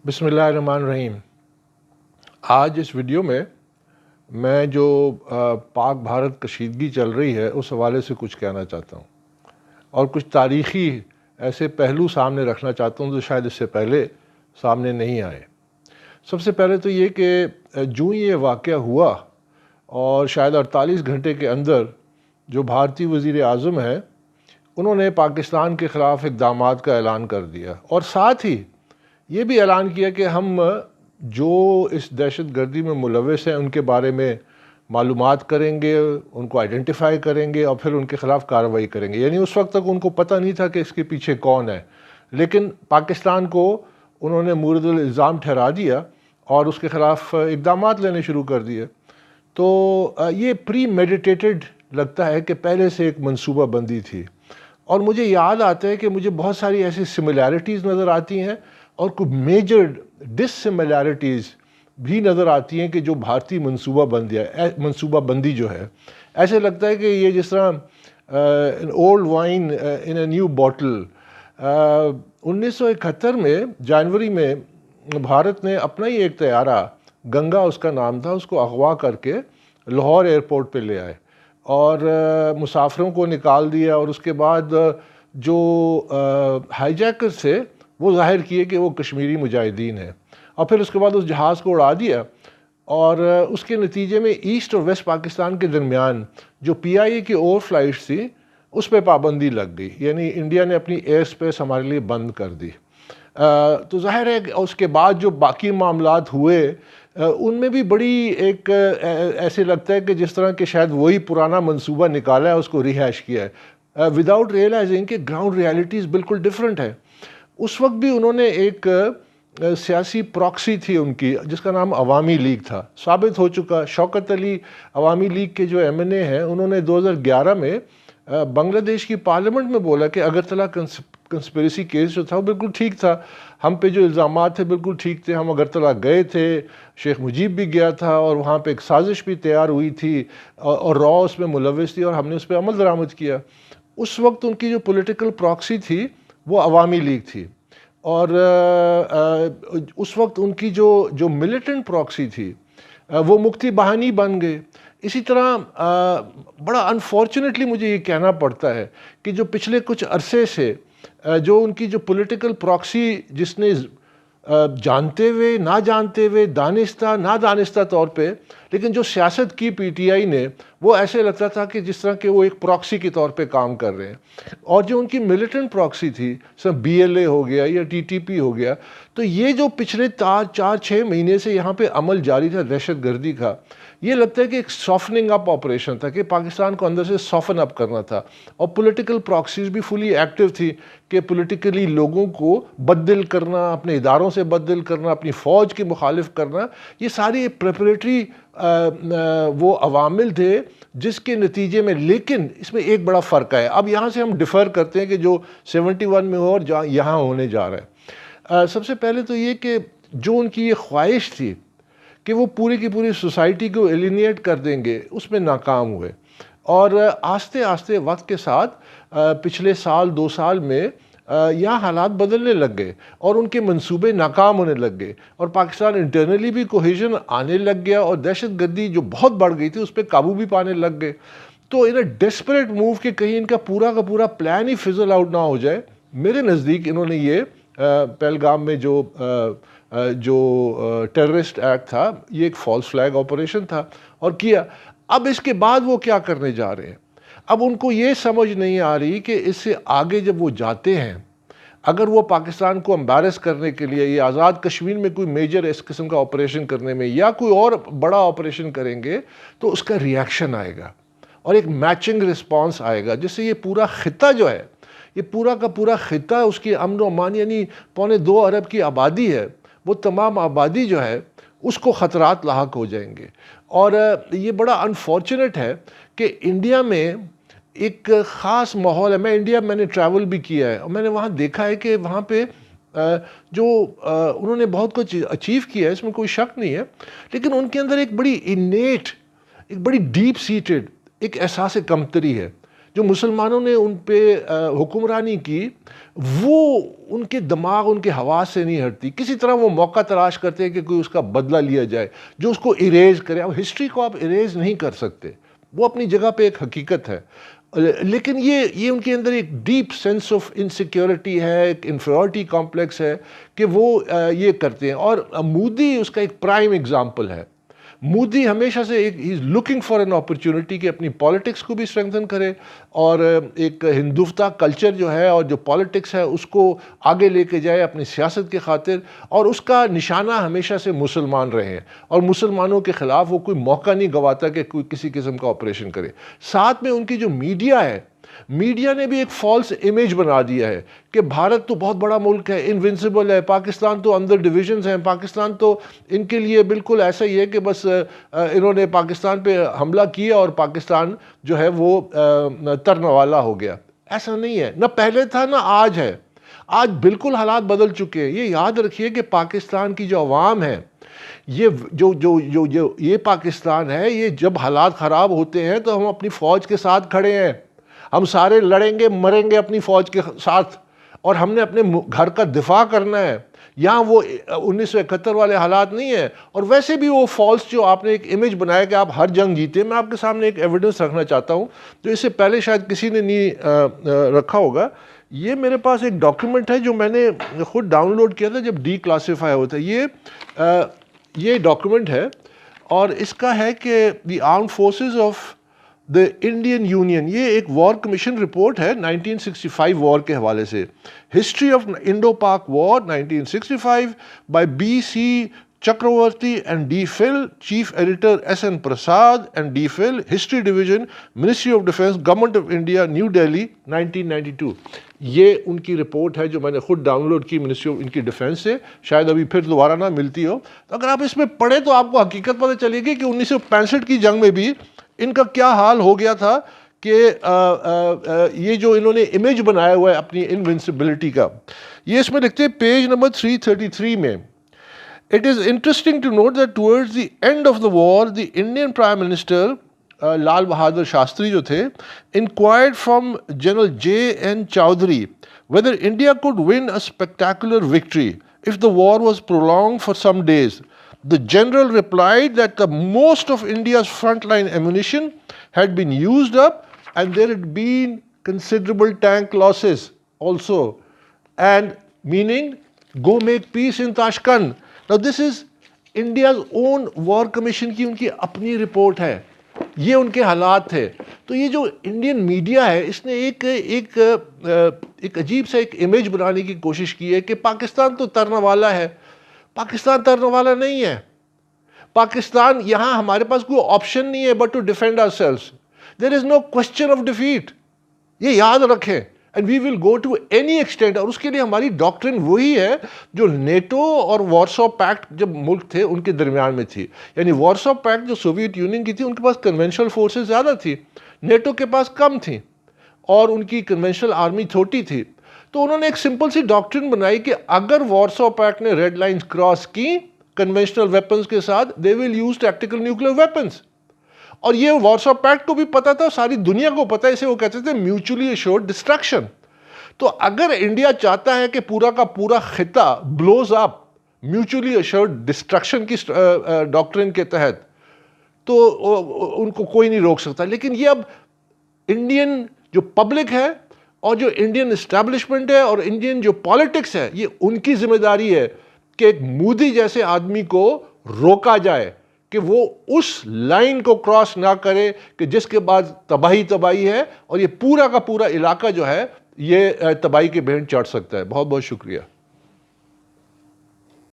بسم اللہ الرحمن الرحیم۔ آج اس ویڈیو میں جو پاک بھارت کشیدگی چل رہی ہے اس حوالے سے کچھ کہنا چاہتا ہوں اور کچھ تاریخی ایسے پہلو سامنے رکھنا چاہتا ہوں جو شاید اس سے پہلے سامنے نہیں آئے۔ سب سے پہلے تو یہ کہ جو یہ واقعہ ہوا اور شاید 48 گھنٹے کے اندر جو بھارتی وزیر اعظم ہیں انہوں نے پاکستان کے خلاف اقدامات کا اعلان کر دیا اور ساتھ ہی یہ بھی اعلان کیا کہ ہم جو اس دہشت گردی میں ملوث ہیں ان کے بارے میں معلومات کریں گے، ان کو آئیڈینٹیفائی کریں گے اور پھر ان کے خلاف کارروائی کریں گے۔ یعنی اس وقت تک ان کو پتہ نہیں تھا کہ اس کے پیچھے کون ہے، لیکن پاکستان کو انہوں نے مورد الزام ٹھہرا دیا اور اس کے خلاف اقدامات لینے شروع کر دیے۔ تو یہ پری میڈیٹیٹڈ لگتا ہے کہ پہلے سے ایک منصوبہ بندی تھی، اور مجھے یاد آتا ہے کہ مجھے بہت ساری ایسی سملیرٹیز نظر آتی ہیں اور کچھ میجر ڈس سملیرٹیز بھی نظر آتی ہیں کہ جو بھارتی منصوبہ بندی جو ہے، ایسے لگتا ہے کہ یہ جس طرح old wine in a new bottle. 1971 میں جنوری میں بھارت نے اپنا ہی ایک طیارہ، گنگا اس کا نام تھا، اس کو اغوا کر کے لاہور ایئرپورٹ پہ لے آئے اور مسافروں کو نکال دیا، اور اس کے بعد جو ہائی جیکر تھے وہ ظاہر کیے کہ وہ کشمیری مجاہدین ہیں، اور پھر اس کے بعد اس جہاز کو اڑا دیا، اور اس کے نتیجے میں ایسٹ اور ویسٹ پاکستان کے درمیان جو پی آئی اے کی اوور فلائٹس تھی اس پہ پابندی لگ گئی، یعنی انڈیا نے اپنی ایئر اسپیس ہمارے لیے بند کر دی۔ تو ظاہر ہے کہ اس کے بعد جو باقی معاملات ہوئے ان میں بھی بڑی ایک ایسے لگتا ہے کہ جس طرح کہ شاید وہی پرانا منصوبہ نکالا ہے، اس کو ریہیش کیا ہے، وداؤٹ ریئلائزنگ کہ گراؤنڈ ریالٹیز بالکل ڈیفرنٹ ہے۔ اس وقت بھی انہوں نے ایک سیاسی پراکسی تھی ان کی جس کا نام عوامی لیگ تھا، ثابت ہو چکا۔ شوکت علی عوامی لیگ کے جو ایم این اے ہیں، انہوں نے 2011 میں بنگلہ دیش کی پارلیمنٹ میں بولا کہ اگرتلہ کنسپریسی کیس جو تھا وہ بالکل ٹھیک تھا، ہم پہ جو الزامات تھے بالکل ٹھیک تھے، ہم اگرتلہ گئے تھے، شیخ مجیب بھی گیا تھا اور وہاں پہ ایک سازش بھی تیار ہوئی تھی اور راؤ اس میں ملوث تھی اور ہم نے اس پہ عمل درآمد کیا۔ اس وقت ان کی جو پولیٹیکل پراکسی تھی وہ عوامی لیگ تھی، اور اس وقت ان کی جو ملیٹنٹ پراکسی تھی وہ مکتی بہانی بن گئے۔ اسی طرح بڑا انفارچونیٹلی مجھے یہ کہنا پڑتا ہے کہ جو پچھلے کچھ عرصے سے جو ان کی جو پولیٹیکل پراکسی جس نے جانتے ہوئے نہ جانتے ہوئے، دانستہ نہ دانستہ طور پہ، لیکن جو سیاست کی پی ٹی آئی نے، وہ ایسے لگتا تھا کہ جس طرح کہ وہ ایک پراکسی کے طور پہ کام کر رہے ہیں، اور جو ان کی ملیٹنٹ پراکسی تھی، سب بی ایل اے ہو گیا یا ٹی ٹی پی ہو گیا، تو یہ جو پچھلے 4-6 مہینے سے یہاں پہ عمل جاری تھا دہشت گردی کا، یہ لگتا ہے کہ ایک سافننگ اپ آپریشن تھا کہ پاکستان کو اندر سے سافن اپ کرنا تھا، اور پولیٹیکل پراکسیز بھی فلی ایکٹیو تھی کہ پولیٹیکلی لوگوں کو بدل کرنا، اپنے اداروں سے بدل کرنا، اپنی فوج کے مخالف کرنا، یہ ساری پریپریٹری وہ عوامل تھے جس کے نتیجے میں۔ لیکن اس میں ایک بڑا فرق ہے، اب یہاں سے ہم ڈیفر کرتے ہیں کہ جو 71 میں ہو اور یہاں ہونے جا رہا ہے۔ سب سے پہلے تو یہ کہ جو ان کی یہ خواہش تھی کہ وہ پوری کی پوری سوسائٹی کو ایلینیٹ کر دیں گے، اس میں ناکام ہوئے، اور آہستہ آہستہ وقت کے ساتھ پچھلے سال 2 سال میں یہاں حالات بدلنے لگ گئے اور ان کے منصوبے ناکام ہونے لگ گئے، اور پاکستان انٹرنلی بھی کوہیژن آنے لگ گیا، اور دہشت گردی جو بہت بڑھ گئی تھی اس پہ قابو بھی پانے لگ گئے۔ تو ان اے ڈیسپریٹ موو کہ کہیں ان کا پورا پلان ہی فزل آؤٹ نہ ہو جائے، میرے نزدیک انہوں نے یہ پہلگام میں جو ٹیررسٹ ایکٹ تھا، یہ ایک فالس فلیگ آپریشن تھا اور کیا۔ اب اس کے بعد وہ کیا کرنے جا رہے ہیں؟ اب ان کو یہ سمجھ نہیں آ رہی کہ اس سے آگے جب وہ جاتے ہیں، اگر وہ پاکستان کو امبیرس کرنے کے لیے یا آزاد کشمیر میں کوئی میجر اس قسم کا آپریشن کرنے میں یا کوئی اور بڑا آپریشن کریں گے تو اس کا ریاکشن آئے گا اور ایک میچنگ رسپانس آئے گا، جس سے یہ پورا خطہ جو ہے، یہ پورا کا پورا خطہ، اس کی امن و امان، یعنی 2.25 ارب کی آبادی ہے، وہ تمام آبادی جو ہے اس کو خطرات لاحق ہو جائیں گے۔ اور یہ بڑا انفارچونیٹ ہے کہ انڈیا میں ایک خاص ماحول ہے۔ میں نے ٹریول بھی کیا ہے اور میں نے وہاں دیکھا ہے کہ وہاں پہ جو انہوں نے بہت کچھ اچیو کیا ہے، اس میں کوئی شک نہیں ہے، لیکن ان کے اندر ایک بڑی انیٹ، ایک بڑی ڈیپ سیٹڈ ایک احساس کمتری ہے جو مسلمانوں نے ان پہ حکمرانی کی، وہ ان کے دماغ ان کے حواس سے نہیں ہٹتی. کسی طرح وہ موقع تلاش کرتے ہیں کہ کوئی اس کا بدلہ لیا جائے جو اس کو اریز کرے. اب ہسٹری کو آپ اریز نہیں کر سکتے، وہ اپنی جگہ پہ ایک حقیقت ہے، لیکن یہ ان کے اندر ایک ڈیپ سینس آف انسیکیورٹی ہے، ایک انفیریورٹی کمپلیکس ہے کہ وہ یہ کرتے ہیں. اور مودی اس کا ایک پرائم ایگزامپل ہے. مودی ہمیشہ سے ہی از لکنگ فار این اپرچونٹی کہ اپنی پالیٹکس کو بھی اسٹرینگتھن کرے اور ایک ہندوتوا کلچر جو ہے اور جو پالیٹکس ہے اس کو آگے لے کے جائے اپنی سیاست کی خاطر. اور اس کا نشانہ ہمیشہ سے مسلمان رہے ہیں اور مسلمانوں کے خلاف وہ کوئی موقع نہیں گواتا کہ کوئی کسی قسم کا آپریشن کرے. ساتھ میں ان کی جو میڈیا ہے، میڈیا نے بھی ایک فالس امیج بنا دیا ہے کہ بھارت تو بہت بڑا ملک ہے، انونسبل ہے، پاکستان تو اندر ڈویژنز ہیں، پاکستان تو ان کے لیے بالکل ایسا ہی ہے کہ بس انہوں نے پاکستان پہ حملہ کیا اور پاکستان جو ہے وہ ترنے والا ہو گیا. ایسا نہیں ہے، نہ پہلے تھا نہ آج ہے. آج بالکل حالات بدل چکے ہیں. یہ یاد رکھیے کہ پاکستان کی جو عوام ہے، یہ پاکستان ہے، یہ جب حالات خراب ہوتے ہیں تو ہم اپنی فوج کے ساتھ کھڑے ہیں. ہم سارے لڑیں گے، مریں گے اپنی فوج کے ساتھ، اور ہم نے اپنے گھر کا دفاع کرنا ہے. یہاں وہ 1971 والے حالات نہیں ہیں. اور ویسے بھی وہ فالس جو آپ نے ایک امیج بنایا کہ آپ ہر جنگ جیتے، میں آپ کے سامنے ایک ایویڈنس رکھنا چاہتا ہوں جو اس سے پہلے شاید کسی نے نہیں رکھا ہوگا. یہ میرے پاس ایک ڈاکیومنٹ ہے جو میں نے خود ڈاؤن لوڈ کیا تھا جب ڈی کلاسیفائی ہوتا ہے. یہ ڈاکیومنٹ ہے اور اس کا ہے کہ the armed forces of the Indian union. یہ ایک وار کمیشن رپورٹ ہے 1965 وار کے حوالے سے. History of Indo Pak war 1965 by B C Chakravarty and D Phil, chief editor S N Prasad and D Phil, history division, ministry of defence, government of India, New Delhi 1992. یہ ان کی report ہے جو میں نے خود ڈاؤن لوڈ کی منسٹری آف ان کی defence سے. شاید ابھی پھر دوبارہ نہ ملتی ہو. تو اگر آپ اس میں پڑھیں تو آپ کو حقیقت پتہ چلے گی کہ 1965 کی جنگ میں بھی ان کا کیا حال ہو گیا تھا کہ یہ جو انہوں نے امیج بنایا ہوا ہے اپنی انونسبلٹی کا. یہ اس میں لکھتے ہیں پیج نمبر 333 میں. It is interesting to note that towards the end of the war, the Indian Prime Minister, Lal Bahadur Shastri جو تھے, inquired from General J.N. Chowdhury whether India could win a spectacular victory if the war was prolonged for some days. The general replied that the most of India's frontline ammunition had been used up and there had been considerable tank losses also, and meaning go make peace in Tashkent. Now this is India's own war commission کی ان کی اپنی report ہے. یہ ان کے حالات تھے. تو یہ جو انڈین میڈیا ہے اس نے ایک عجیب سا ایک امیج بنانے کی کوشش کی ہے کہ پاکستان تو ترنے والا ہے. پاکستان ترنے والا نہیں ہے. پاکستان یہاں ہمارے پاس کوئی آپشن نہیں ہے but to defend ourselves. There is no question of defeat. یہ یاد رکھیں. And we will go to any extent. اور اس کے لیے ہماری ڈاکٹرن وہی ہے جو نیٹو اور وارسو پیکٹ جب ملک تھے ان کے درمیان میں تھی. یعنی وارسو پیکٹ جو سوویت یونین کی تھی ان کے پاس کنونشنل فورسز زیادہ تھی، نیٹو کے پاس کم تھیں اور ان کی کنونشنل آرمی چھوٹی تھی. تو انہوں نے ایک سمپل سی ڈاکٹرن بنائی کہ اگر وارسو پیکٹ نے ریڈ لائنز کراس کی کنونشنل ویپنز کے ساتھ، they will use tactical nuclear weapons. اور یہ وارسو پیکٹ کو بھی پتا تھا، ساری دنیا کو پتا ہے. اسے وہ کہتے تھے میوچولی ایشورڈ ڈسٹرکشن. تو اگر انڈیا چاہتا ہے کہ پورا کا پورا خطہ بلوز اپ میوچولی ایشورڈ ڈسٹرکشن کی ڈاکٹرن کے تحت، تو ان کو کوئی نہیں روک سکتا. لیکن یہ اب انڈین جو پبلک ہے اور جو انڈین اسٹیبلشمنٹ ہے اور انڈین جو پالیٹکس ہے، یہ ان کی ذمہ داری ہے کہ ایک مودی جیسے آدمی کو روکا جائے کہ وہ اس لائن کو کراس نہ کرے کہ جس کے بعد تباہی ہے اور یہ پورا کا پورا علاقہ جو ہے یہ تباہی کے بھینٹ چڑھ سکتا ہے. بہت بہت شکریہ.